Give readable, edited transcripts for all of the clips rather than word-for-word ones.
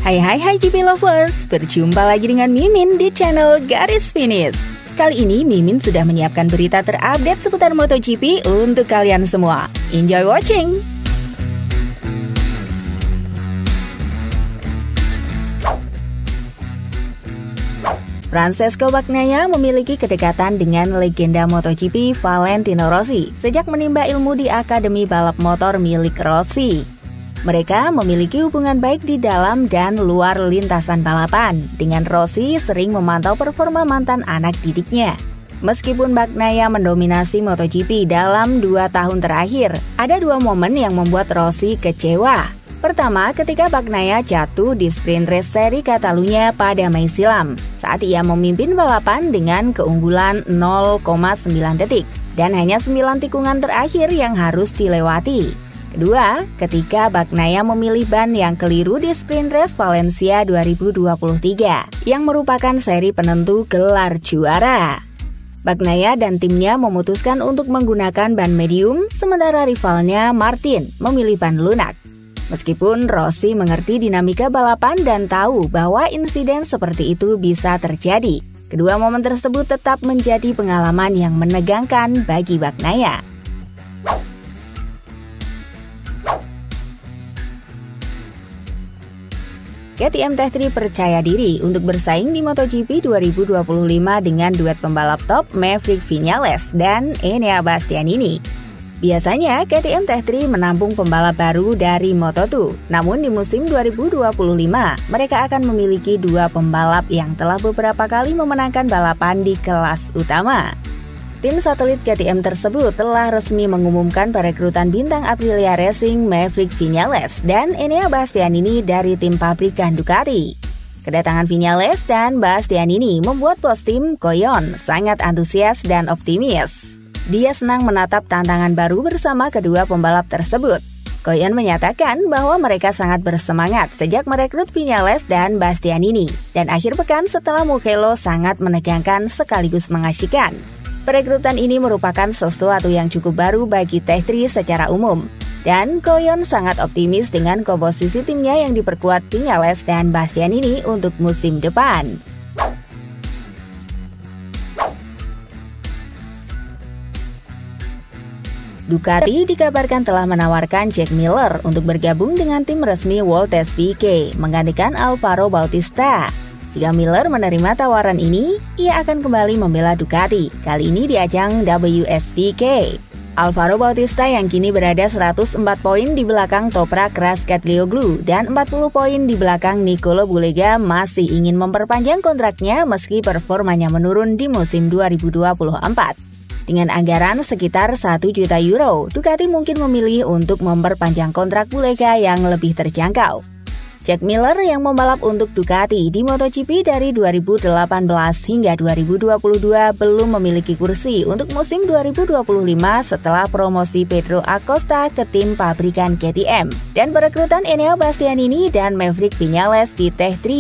Hai GP Lovers, berjumpa lagi dengan Mimin di channel Garis Finish. Kali ini Mimin sudah menyiapkan berita terupdate seputar MotoGP untuk kalian semua. Enjoy watching! Francesco Bagnaia memiliki kedekatan dengan legenda MotoGP Valentino Rossi sejak menimba ilmu di Akademi Balap Motor milik Rossi. Mereka memiliki hubungan baik di dalam dan luar lintasan balapan, dengan Rossi sering memantau performa mantan anak didiknya. Meskipun Bagnaia mendominasi MotoGP dalam 2 tahun terakhir, ada 2 momen yang membuat Rossi kecewa. Pertama, ketika Bagnaia jatuh di sprint race seri Catalunya pada Mei silam, saat ia memimpin balapan dengan keunggulan 0,9 detik, dan hanya 9 tikungan terakhir yang harus dilewati. Kedua, ketika Bagnaia memilih ban yang keliru di sprint race Valencia 2023, yang merupakan seri penentu gelar juara. Bagnaia dan timnya memutuskan untuk menggunakan ban medium, sementara rivalnya Martin memilih ban lunak. Meskipun Rossi mengerti dinamika balapan dan tahu bahwa insiden seperti itu bisa terjadi, kedua momen tersebut tetap menjadi pengalaman yang menegangkan bagi Bagnaia. KTM Tech3 percaya diri untuk bersaing di MotoGP 2025 dengan duet pembalap top Maverick Viñales dan Enea Bastianini. Biasanya KTM Tech3 menampung pembalap baru dari Moto2, namun di musim 2025 mereka akan memiliki 2 pembalap yang telah beberapa kali memenangkan balapan di kelas utama. Tim satelit KTM tersebut telah resmi mengumumkan perekrutan bintang Aprilia Racing Maverick Viñales dan Enea Bastianini dari tim pabrikan Ducati. Kedatangan Viñales dan Bastianini membuat bos tim Koyon sangat antusias dan optimis. Dia senang menatap tantangan baru bersama kedua pembalap tersebut. Koyon menyatakan bahwa mereka sangat bersemangat sejak merekrut Viñales dan Bastianini, dan akhir pekan setelah Mugello sangat menegangkan sekaligus mengasyikkan. Perekrutan ini merupakan sesuatu yang cukup baru bagi Tech3 secara umum, dan Koyon sangat optimis dengan komposisi timnya yang diperkuat Viñales dan Bastianini untuk musim depan. Ducati dikabarkan telah menawarkan Jack Miller untuk bergabung dengan tim resmi World SBK, menggantikan Alvaro Bautista. Jika Miller menerima tawaran ini, ia akan kembali membela Ducati, kali ini di ajang WSBK. Alvaro Bautista yang kini berada 104 poin di belakang Toprak Razgatlioglu dan 40 poin di belakang Nicolo Bulega masih ingin memperpanjang kontraknya meski performanya menurun di musim 2024. Dengan anggaran sekitar 1 juta euro, Ducati mungkin memilih untuk memperpanjang kontrak Bulega yang lebih terjangkau. Jack Miller yang membalap untuk Ducati di MotoGP dari 2018 hingga 2022 belum memiliki kursi untuk musim 2025 setelah promosi Pedro Acosta ke tim pabrikan KTM dan perekrutan Enea Bastianini dan Maverick Viñales di Tech3.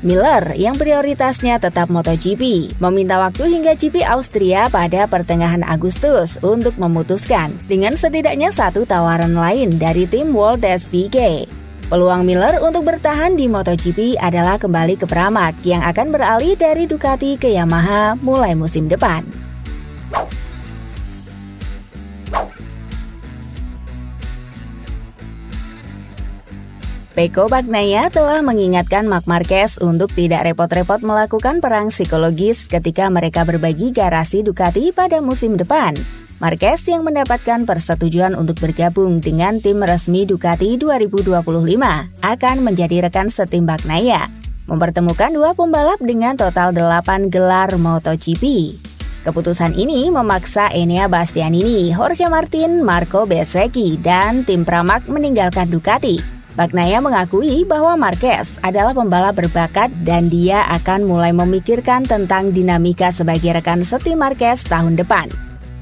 Miller yang prioritasnya tetap MotoGP meminta waktu hingga GP Austria pada pertengahan Agustus untuk memutuskan dengan setidaknya 1 tawaran lain dari tim World SBK. Peluang Miller untuk bertahan di MotoGP adalah kembali ke Pramac yang akan beralih dari Ducati ke Yamaha mulai musim depan. Pecco Bagnaia telah mengingatkan Marc Marquez untuk tidak repot-repot melakukan perang psikologis ketika mereka berbagi garasi Ducati pada musim depan. Marquez yang mendapatkan persetujuan untuk bergabung dengan tim resmi Ducati 2025 akan menjadi rekan setim Bagnaia, mempertemukan 2 pembalap dengan total 8 gelar MotoGP. Keputusan ini memaksa Enea Bastianini, Jorge Martin, Marco Bezzecchi, dan tim Pramac meninggalkan Ducati. Bagnaia mengakui bahwa Marquez adalah pembalap berbakat dan dia akan mulai memikirkan tentang dinamika sebagai rekan setim Marquez tahun depan.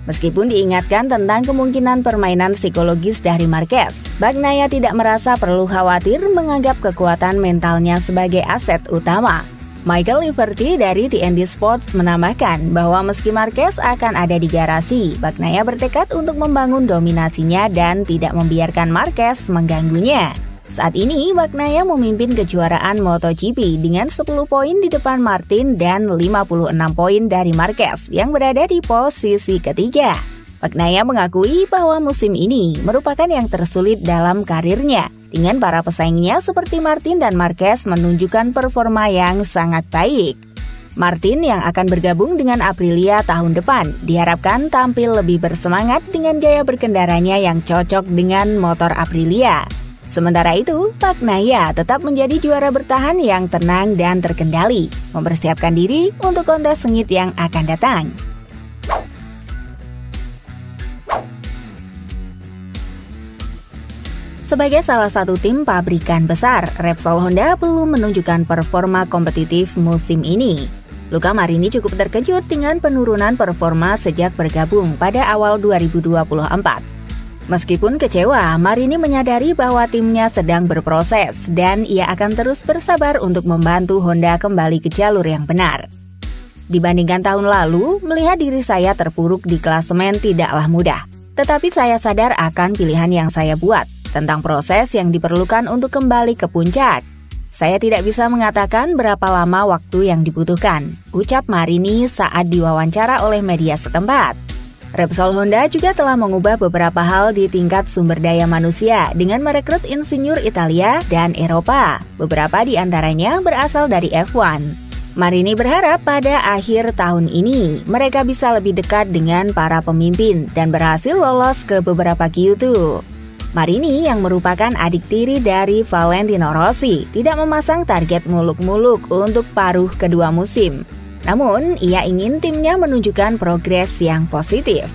Meskipun diingatkan tentang kemungkinan permainan psikologis dari Marquez, Bagnaia tidak merasa perlu khawatir menganggap kekuatan mentalnya sebagai aset utama. Michael Liberty dari TNT Sports menambahkan bahwa meski Marquez akan ada di garasi, Bagnaia bertekad untuk membangun dominasinya dan tidak membiarkan Marquez mengganggunya. Saat ini, Bagnaia memimpin kejuaraan MotoGP dengan 10 poin di depan Martin dan 56 poin dari Marquez yang berada di posisi ketiga. Bagnaia mengakui bahwa musim ini merupakan yang tersulit dalam karirnya, dengan para pesaingnya seperti Martin dan Marquez menunjukkan performa yang sangat baik. Martin yang akan bergabung dengan Aprilia tahun depan diharapkan tampil lebih bersemangat dengan gaya berkendaranya yang cocok dengan motor Aprilia. Sementara itu, Bagnaia tetap menjadi juara bertahan yang tenang dan terkendali, mempersiapkan diri untuk kontes sengit yang akan datang. Sebagai salah satu tim pabrikan besar, Repsol Honda belum menunjukkan performa kompetitif musim ini. Luca Marini cukup terkejut dengan penurunan performa sejak bergabung pada awal 2024. Meskipun kecewa, Marini menyadari bahwa timnya sedang berproses dan ia akan terus bersabar untuk membantu Honda kembali ke jalur yang benar. Dibandingkan tahun lalu, melihat diri saya terpuruk di klasemen tidaklah mudah. Tetapi saya sadar akan pilihan yang saya buat, tentang proses yang diperlukan untuk kembali ke puncak. Saya tidak bisa mengatakan berapa lama waktu yang dibutuhkan, ucap Marini saat diwawancara oleh media setempat. Repsol Honda juga telah mengubah beberapa hal di tingkat sumber daya manusia dengan merekrut insinyur Italia dan Eropa. Beberapa di antaranya berasal dari F1. Marini berharap pada akhir tahun ini mereka bisa lebih dekat dengan para pemimpin dan berhasil lolos ke beberapa Q2. Marini yang merupakan adik tiri dari Valentino Rossi tidak memasang target muluk-muluk untuk paruh kedua musim. Namun, ia ingin timnya menunjukkan progres yang positif.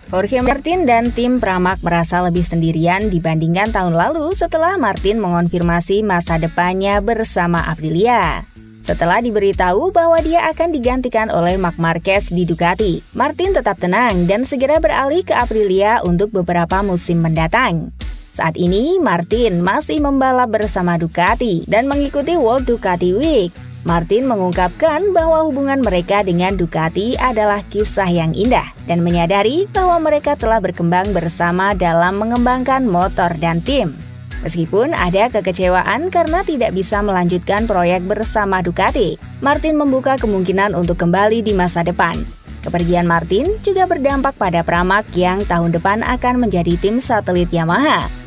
Jorge Martin dan tim Pramac merasa lebih sendirian dibandingkan tahun lalu setelah Martin mengonfirmasi masa depannya bersama Aprilia. Setelah diberitahu bahwa dia akan digantikan oleh Marc Marquez di Ducati, Martin tetap tenang dan segera beralih ke Aprilia untuk beberapa musim mendatang. Saat ini, Martin masih membalap bersama Ducati dan mengikuti World Ducati Week. Martin mengungkapkan bahwa hubungan mereka dengan Ducati adalah kisah yang indah dan menyadari bahwa mereka telah berkembang bersama dalam mengembangkan motor dan tim. Meskipun ada kekecewaan karena tidak bisa melanjutkan proyek bersama Ducati, Martin membuka kemungkinan untuk kembali di masa depan. Kepergian Martin juga berdampak pada Pramac yang tahun depan akan menjadi tim satelit Yamaha.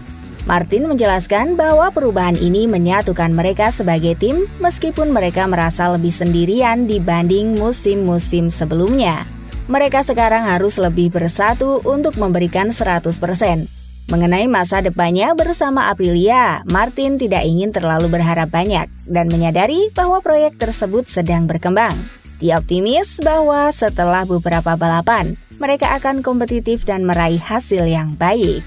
Martin menjelaskan bahwa perubahan ini menyatukan mereka sebagai tim meskipun mereka merasa lebih sendirian dibanding musim-musim sebelumnya. Mereka sekarang harus lebih bersatu untuk memberikan 100%. Mengenai masa depannya bersama Aprilia, Martin tidak ingin terlalu berharap banyak dan menyadari bahwa proyek tersebut sedang berkembang. Dia optimis bahwa setelah beberapa balapan, mereka akan kompetitif dan meraih hasil yang baik.